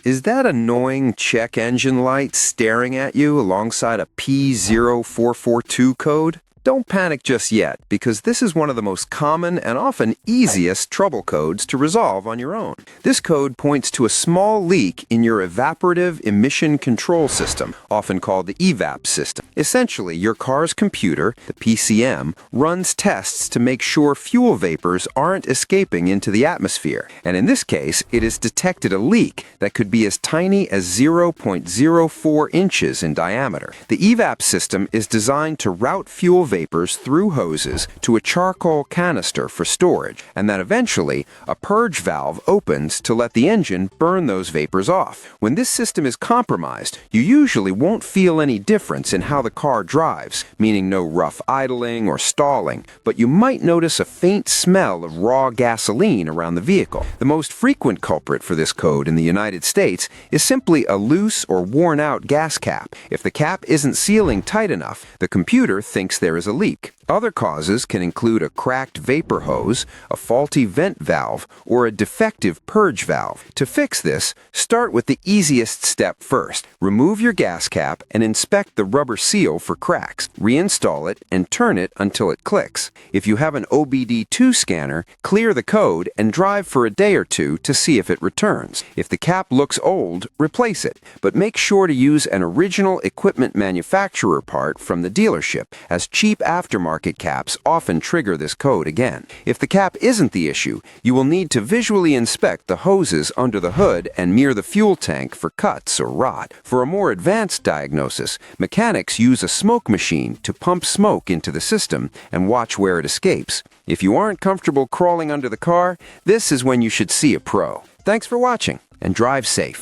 Is that annoying check engine light staring at you alongside a P0442 code? Don't panic just yet, because this is one of the most common and often easiest trouble codes to resolve on your own. This code points to a small leak in your evaporative emission control system, often called the Evap system. Essentially, your car's computer, the PCM, runs tests to make sure fuel vapors aren't escaping into the atmosphere. And in this case, it has detected a leak that could be as tiny as 0.04 inches in diameter. The Evap system is designed to route fuel vapors through hoses to a charcoal canister for storage, and that eventually a purge valve opens to let the engine burn those vapors off. When this system is compromised, you usually won't feel any difference in how the car drives, meaning no rough idling or stalling, but you might notice a faint smell of raw gasoline around the vehicle. The most frequent culprit for this code in the United States is simply a loose or worn-out gas cap. If the cap isn't sealing tight enough, the computer thinks there is a leak. Other causes can include a cracked vapor hose, a faulty vent valve, or a defective purge valve. To fix this, start with the easiest step first. Remove your gas cap and inspect the rubber seal for cracks. Reinstall it and turn it until it clicks. If you have an OBDII scanner, clear the code and drive for a day or two to see if it returns. If the cap looks old, replace it, but make sure to use an original equipment manufacturer part from the dealership, as cheap aftermarket caps often trigger this code again. If the cap isn't the issue, you will need to visually inspect the hoses under the hood and near the fuel tank for cuts or rot. For a more advanced diagnosis, mechanics use a smoke machine to pump smoke into the system and watch where it escapes. If you aren't comfortable crawling under the car, this is when you should see a pro. Thanks for watching, and drive safe.